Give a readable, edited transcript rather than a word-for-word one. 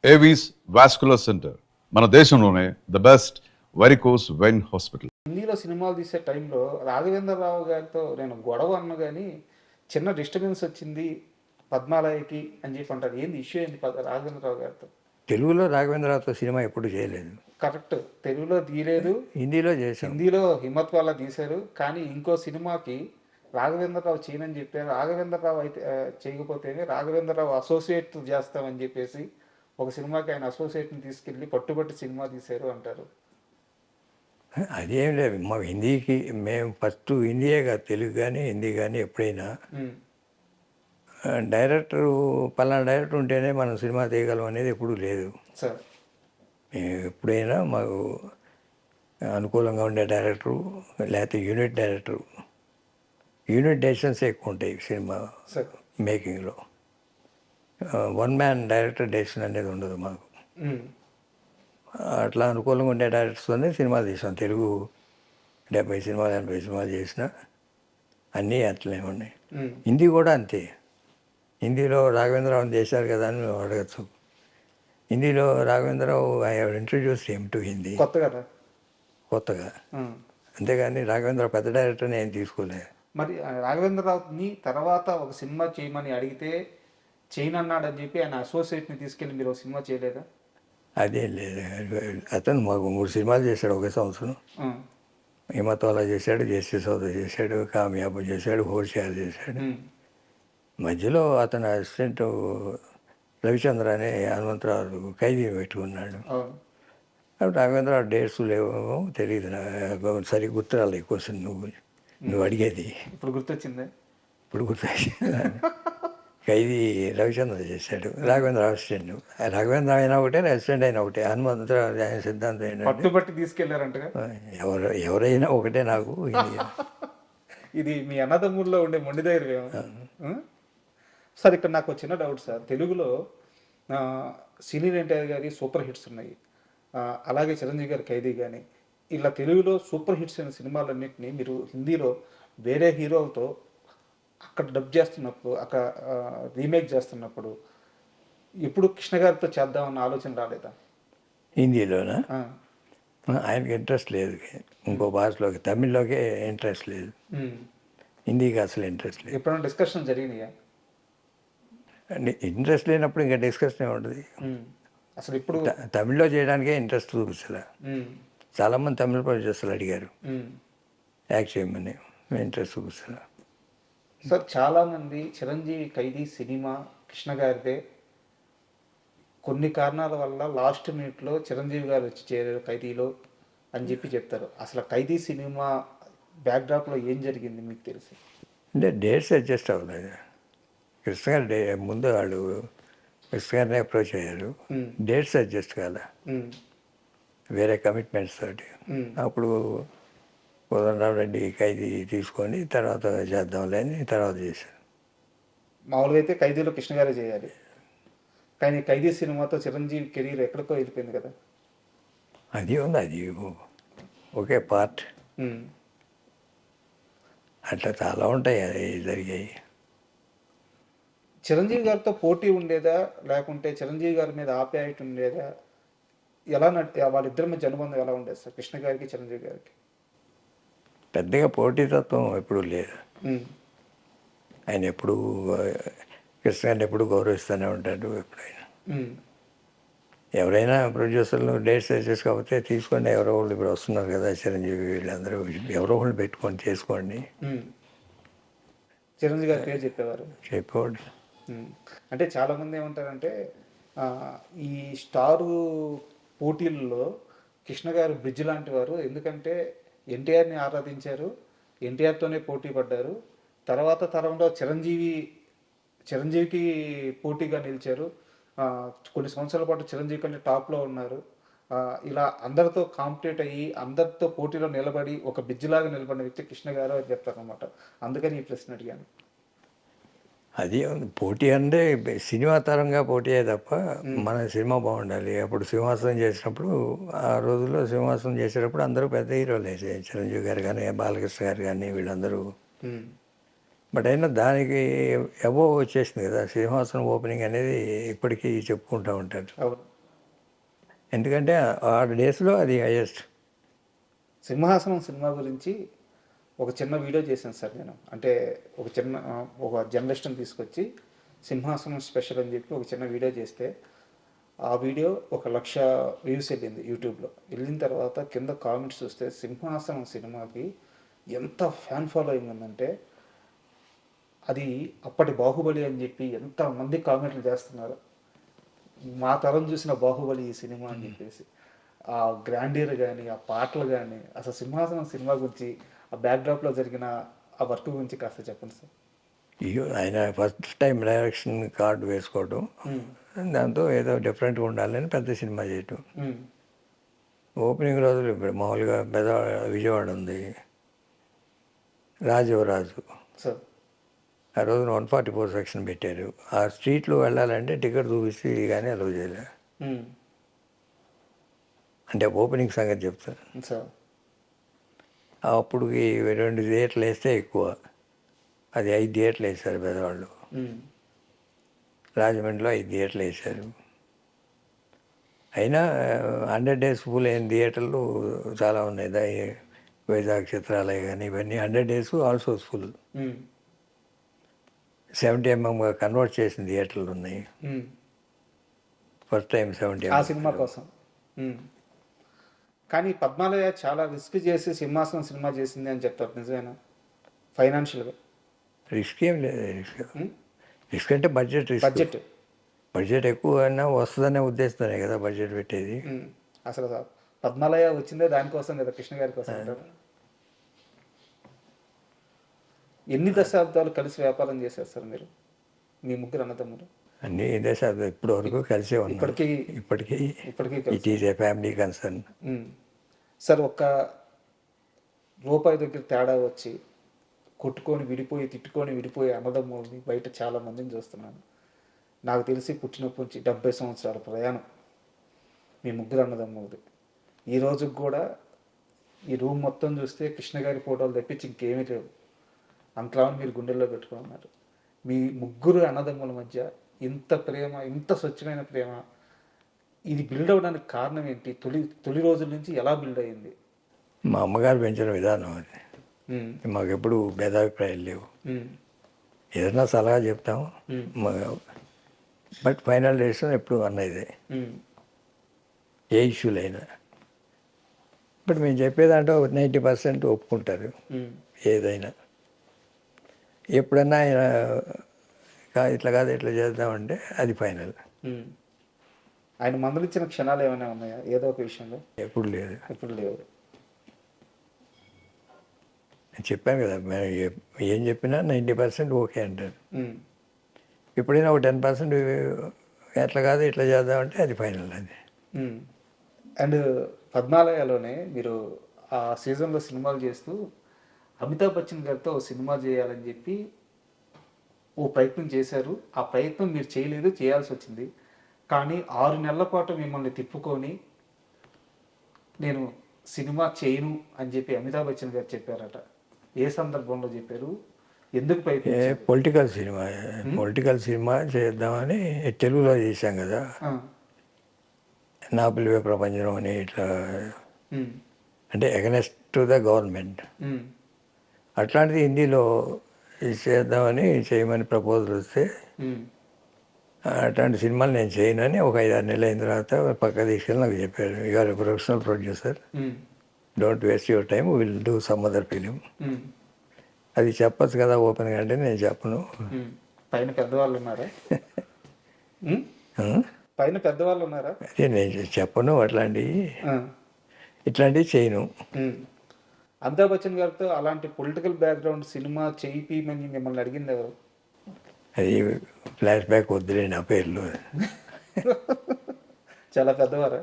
Avis vascular centre మన దేశంలోనే the best varicose vein hospital. హిందీలో సినిమాలు తీసే టైంలో రాఘవేంద్రరావు గారితో నేను గొడవ అన్నా కానీ చిన్న డిస్టర్బెన్స్ వచ్చింది పద్మాలయకి అని చెప్పి అంటారు. ఏంది ఇష్యూ ఏంది రాఘవేంద్రరావు గారితో? తెలుగులో రాఘవేంద్రరావుతో సినిమా ఎప్పుడు చేయలేదు. కరెక్ట్, తెలుగులో తీయలేదు, హిందీలో చేశాం. హిందీలో హిమ్మత్ వాళ్ళ తీశారు. కానీ ఇంకో సినిమాకి రాఘవేంద్రరావు చేయనని చెప్పారు. రాఘవేంద్రరావు అయితే చేయకపోతేనే రాఘవేంద్రరావు అసోసియేట్ చేస్తామని చెప్పేసి ఒక సినిమాకి ఆయన అసోసియేట్ని తీసుకెళ్ళి పట్టుబట్టి సినిమా తీశారు అంటారు. అదేం లేదు, మా హిందీకి మేము ఫస్ట్ హిందీయే కాదు, తెలుగు కానీ హిందీ కానీ ఎప్పుడైనా డైరెక్టరు పలానా డైరెక్టర్ ఉంటేనే మనం సినిమా తీయగలం అనేది ఎప్పుడూ లేదు. సార్ ఎప్పుడైనా మాకు అనుకూలంగా ఉండే డైరెక్టరు లేకపోతే యూనిట్ డైరెక్టరు, యూనిట్ డెసిషన్స్ ఎక్కువ ఉంటాయి సినిమా మేకింగ్లో. వన్ మ్యాన్ డైరెక్టర్ డెసిషన్ అనేది ఉండదు మాకు. అట్లా అనుకూలంగా ఉండే డైరెక్టర్స్తోనే సినిమాలు తీసాం. తెలుగు 70 సినిమాలు 80 సినిమాలు చేసిన అన్నీ అట్లనే ఉన్నాయి. హిందీ కూడా అంతే. హిందీలో రాఘవేంద్రరావు చేశారు కదా అని మేము అడగచ్చు. హిందీలో Raghavendra Rao I have introduced him to Hindi కొత్తగా, అంతేగాని రాఘవేంద్రరావు పెద్ద డైరెక్టర్ నేను తీసుకోలేదు. మరి రాఘవేంద్రరావుని తర్వాత ఒక సినిమా చేయమని అడిగితే చేయనన్నాడని చెప్పి ఆయన అసోసియేట్ని తీసుకెళ్ళి మీరు ఒక సినిమా చేయలేదా? అదేం లేదు, అతను మాకు 3 సినిమాలు చేశాడు ఒకే సంవత్సరం. హిమత్వాలా చేశాడు, జెస్సీ సౌదా చేశాడు, కామయాబు చేశాడు, హోషియార్ చేశాడు. మధ్యలో అతను అసిస్టెంట్ రవిచంద్ర అనే హనుమంతరావు ఖైదీ పెట్టుకున్నాడు. రాఘవేంద్రరావు డేట్స్ లేవు తెలియదు, సరిగ్గా గుర్తురాలి. క్వశ్చన్ నువ్వు అడిగేది ఇప్పుడు గుర్తొచ్చింది. ఖైదీ రవిచంద్ర చేశాడు, రాఘవేంద్ర అసిస్టెంట్. రాఘవేంద్ర అయినా ఒకటే, అసిస్టెంట్ అయినా ఒకటే. హనుమంతరావు ఆయన సిద్ధాంతం ఏంటంటే పట్టుబట్టి తీసుకెళ్లారంటగా. ఎవరైనా ఒకటే నాకు. ఇది మీ అన్నదమ్ముల్లో ఉండే మొండి ధైర్యం. సార్ ఇక్కడ నాకు చిన్న డౌట్ సార్. తెలుగులో సీనియర్ ఎన్టీఆర్ గారి సూపర్ హిట్స్ ఉన్నాయి, అలాగే చిరంజీవి గారి ఖైదీ కానీ, ఇలా తెలుగులో సూపర్ హిట్స్ అయిన సినిమాలన్నింటినీ మీరు హిందీలో వేరే హీరోలతో అక్కడ డబ్ చేస్తున్నప్పుడు, అక్కడ రీమేక్ చేస్తున్నప్పుడు ఎప్పుడు కృష్ణ గారితో చేద్దామన్న ఆలోచన రాలేదా? హిందీలోనా? ఆయనకి ఇంట్రెస్ట్ లేదు. ఇంకో భాషలోకి, తమిళ్లోకే ఇంట్రెస్ట్ లేదు, హిందీకి అసలు ఇంట్రెస్ట్ లేదు. ఎప్పుడైనా డిస్కషన్ జరిగినాయా? ఇంట్రెస్ట్ లేనప్పుడు ఇంకా డిస్కషన్ ఉంటుంది. అసలు ఇప్పుడు తమిళ్లో చేయడానికే ఇంట్రెస్ట్ చూపిస్తలే. చాలామంది తమిళ ప్రొడ్యూసర్లు అడిగారు యాక్ట్ చేయమని, ఇంట్రెస్ట్ చూపిస్తలే. సార్ చాలామంది చిరంజీవి ఖైదీ సినిమా కృష్ణ గారిదే, కొన్ని కారణాల వల్ల లాస్ట్ మినిట్లో చిరంజీవి గారు వచ్చి చేరారు ఖైదీలో అని చెప్పి చెప్తారు. అసలు ఖైదీ సినిమా బ్యాక్డ్రాప్లో ఏం జరిగింది మీకు తెలిసి? అంటే డేట్స్ అడ్జస్ట్ అవ్వలేదు. కృష్ణ గారు ముందు వాళ్ళు కృష్ణ గారిని అప్రోచ్ అయ్యారు, డేట్స్ అడ్జస్ట్ కాలే వేరే కమిట్మెంట్స్ తోటి. అప్పుడు కోదండరామ్ రెడ్డి ఖైదీ తీసుకొని తర్వాత చేద్దాంలే అని తర్వాత చేశారు. మామూలుగా అయితే ఖైదీలో కృష్ణ గారే చేయాలి, కానీ ఖైదీ సినిమాతో చిరంజీవి కెరీర్ ఎక్కడికో వెళ్ళిపోయింది కదా. అది ఉంది, అది ఒకే పార్ట్. అట్లా చాలా ఉంటాయి అది జరిగాయి. చిరంజీవి గారితో పోటీ ఉండేదా, లేకుంటే చిరంజీవి గారి మీద ఆప్యాయత ఉండేదా? ఎలా వాళ్ళిద్దరి మధ్య అనుబంధం ఎలా ఉండేది సార్, కృష్ణ గారికి చిరంజీవి గారికి? పెద్దగా పోటీతత్వం ఎప్పుడూ లేదు. ఆయన ఎప్పుడు కృష్ణ గారిని ఎప్పుడు గౌరవిస్తూనే ఉంటాడు. ఎప్పుడైనా ఎవరైనా ప్రొడ్యూసర్లు డేట్స్ అడ్జస్ట్ కాకపోతే తీసుకోండి, ఎవరో వాళ్ళు ఇప్పుడు వస్తున్నారు కదా చిరంజీవి, వీళ్ళందరూ ఎవరో వాళ్ళు పెట్టుకొని చేసుకోండి. చిరంజీవి గారి పేరు చెప్పేవాడు. అంటే చాలామంది ఏమంటారంటే ఈ స్టారు పోటీల్లో కృష్ణ గారు బ్రిడ్జ్ లాంటి వారు. ఎందుకంటే ఎన్టీఆర్ని ఆరాధించారు, ఎన్టీఆర్తోనే పోటీ పడ్డారు, తర్వాత తరంలో చిరంజీవికి పోటీగా నిలిచారు, కొన్ని సంవత్సరాల పాటు చిరంజీవి కంటే టాప్లో ఉన్నారు. ఇలా అందరితో కాంపిటేట్ అయ్యి అందరితో పోటీలో నిలబడి ఒక బ్రిడ్జ్లాగా నిలబడిన వ్యక్తి కృష్ణ గారు అని చెప్తారనమాట. అందుకని ఈ ప్రశ్న అడిగాను. అది పోటీ అంటే సినిమా తరంగా పోటీ తప్ప మన సినిమా బాగుండాలి. అప్పుడు సింహాసనం చేసినప్పుడు, ఆ రోజుల్లో సింహాసనం చేసేటప్పుడు అందరూ పెద్ద హీరోలే, చిరంజీవి గారు కానీ బాలకృష్ణ గారు కానీ వీళ్ళందరూ. బట్ అయినా దానికి అబోవ్ వచ్చేసింది కదా సింహాసనం ఓపెనింగ్ అనేది, ఇప్పటికీ చెప్పుకుంటూ ఉంటారు. ఎందుకంటే ఆ డేస్లో అది హైయెస్ట్. సింహాసనం సినిమా గురించి ఒక చిన్న వీడియో చేశాను సార్ నేను. అంటే ఒక జర్నలిస్ట్ని తీసుకొచ్చి సింహాసనం స్పెషల్ అని చెప్పి ఒక చిన్న వీడియో చేస్తే ఆ వీడియో 1,00,000 వ్యూస్ వెళ్ళింది యూట్యూబ్లో. వెళ్ళిన తర్వాత కింద కామెంట్స్ చూస్తే సింహాసనం సినిమాకి ఎంత ఫ్యాన్ ఫాలోయింగ్ ఉందంటే అది అప్పటి బాహుబలి అని చెప్పి ఎంతమంది కామెంట్లు చేస్తున్నారు. మా తరం చూసిన బాహుబలి ఈ సినిమా అని చెప్పేసి ఆ గ్రాండియర్ కానీ ఆ పాటలు కానీ అసలు సింహాసనం సినిమా గురించి ఆ బ్యాక్డ్రాప్లో జరిగిన ఆ వర్క్ గురించి కాస్త చెప్పండి సార్. ఆయన ఫస్ట్ టైం డైరెక్షన్ కార్డు వేసుకోవడం, దాంతో ఏదో డిఫరెంట్గా ఉండాలని పెద్ద సినిమా చేయటం. ఓపెనింగ్ రోజులు ఇప్పుడు మామూలుగా విజయవాడ ఉంది, రాజు సార్ ఆ రోజున 144 సెక్షన్ పెట్టారు. ఆ స్ట్రీట్లో వెళ్ళాలంటే టికెట్ చూపిస్తే కానీ అలౌ చేయలే. అంటే ఓపెనింగ్ సంగతి చెప్తాను. సార్ అప్పుడు 2 థియేటర్లు వేస్తే ఎక్కువ, అది 5 థియేటర్లు వేశారు పెద్దవాళ్ళు. రాజమండ్రిలో 5 థియేటర్లు వేశారు. అయినా 100 days ఫుల్ అయిన థియేటర్లు చాలా ఉన్నాయి. వైజాగ్ చిత్రాలయ కానీ ఇవన్నీ 100 days also full. 70mm convert చేసిన థియేటర్లు ఉన్నాయి. ఫస్ట్ టైం 70mm ఆ సినిమా కోసం. కానీ పద్మాలయ చాలా రిస్క్ చేసి సింహాసనం సినిమా చేసింది అని చెప్తారు, నిజమేనా? ఫైనాన్షియల్గా రిస్క్ ఏం లేదు. రిస్క్ అంటే బడ్జెట్ ఎక్కువ అయినా వస్తుందనే ఉద్దేశంతోనే కదా బడ్జెట్ పెట్టేది. అసలు పద్మాలయ వచ్చిందే దానికోసం కదా, కృష్ణ గారి కోసం. ఎన్ని దశాబ్దాలు కలిసి వ్యాపారం చేశారు సార్ మీరు, మీ ముగ్గురు అన్నదమ్ములు? అన్ని దశాబ్దాలు ఇప్పటి వరకు కలిసే ఉన్నాం. ఇప్పటికీ it is a family concern. Sir ఒక్క రూపాయి దగ్గర తేడా వచ్చి కొట్టుకొని తిట్టుకొని విడిపోయి అన్నదమ్ముల్ని బయట చాలా మందిని చూస్తున్నాను. నాకు తెలిసి పుట్టినప్పటి నుంచి 70 సంవత్సరాల ప్రయాణం మీ ముగ్గురు అన్నదమ్ములది. ఈ రోజుకి కూడా ఈ రూమ్ మొత్తం చూస్తే కృష్ణ గారి ఫోటోలు తెప్పించి ఇంకేమీ లేవు. అంతలా మీరు గుండెల్లో పెట్టుకున్నారు. మీ ముగ్గురు అన్నదమ్ముల మధ్య ఇంత ప్రేమ, ఇంత స్వచ్ఛమైన ప్రేమ, ఇది బిల్డ్ అవ్వడానికి కారణం ఏంటి? తొలి రోజుల నుంచి ఎలా బిల్డ్ అయ్యింది? మా అమ్మగారు పెంచిన విధానం అది. మాకు ఎప్పుడు భేదాభిప్రాయాలు లేవు. ఏదైనా సలహా చెప్తాము, బట్ ఫైనల్ డెసిషన్ ఎప్పుడు అన్నదే, ఏ ఇష్యూలైనా. బట్ మేము చెప్పేదాంట్లో 90% ఒప్పుకుంటారు ఏదైనా. ఎప్పుడన్నా ఆయన ఇట్లా కాదు ఇట్లా చేద్దామంటే అది ఫైనల్. ఆయన మందలించిన క్షణాలు ఏమైనా ఉన్నాయా ఏదో ఒక విషయంలో? ఎప్పుడు లేవు. చెప్పాను కదా, ఏం చెప్పినా 90% ఓకే అంటారు. ఎప్పుడైనా ఒక 10% ఎట్లా కాదు ఇట్లా చేద్దామంటే అది ఫైనల్. అది. అండ్ పద్మాలయలోనే మీరు ఆ సీజన్లో సినిమాలు చేస్తూ అమితాబ్ బచ్చన్ గారితో ఓ సినిమా చేయాలని చెప్పి ఓ ప్రయత్నం చేశారు. ఆ ప్రయత్నం మీరు చేయలేదు, చేయాల్సి వచ్చింది. కానీ 6 నెలల పాటు మిమ్మల్ని తిప్పుకొని నేను సినిమా చేయను అని చెప్పి అమితాబ్ బచ్చన్ గారు చెప్పారట. ఏ సందర్భంలో చెప్పారు? ఎందుకు ప్రయత్నించారు? పొలిటికల్ సినిమా చేద్దామని తెలుగులో చేశాం కదా, నా పిలువే ప్రపంచం అని. ఇట్లా అంటే అగెనెస్ట్ టు ద గవర్నమెంట్. అట్లాంటిది హిందీలో చేద్దామని చేయమని ప్రపోజల్ వస్తే అట్లాంటి సినిమాలు నేను చేయనని ఒక 5-6 నెలలు అయిన తర్వాత పక్క తీసుకెళ్ళి నాకు చెప్పారు, you are a professional producer, don't waste your time, will do some other film. అది చెప్పచ్చు కదా ఓపెన్గా అంటే నేను చెప్పను. పైన పెద్దవాళ్ళు ఉన్నారా? అదే నేను చెప్పను, ఇట్లాంటివి చేయను. అమితాబ్ బచ్చన్ గారితో అలాంటి పొలిటికల్ బ్యాక్గ్రౌండ్ సినిమా చేయిమని మిమ్మల్ని అడిగింది ఎవరు? అది ఫ్లాష్ బ్యాక్ వద్దులే, నా పేర్లు చాలా పెద్దవారా?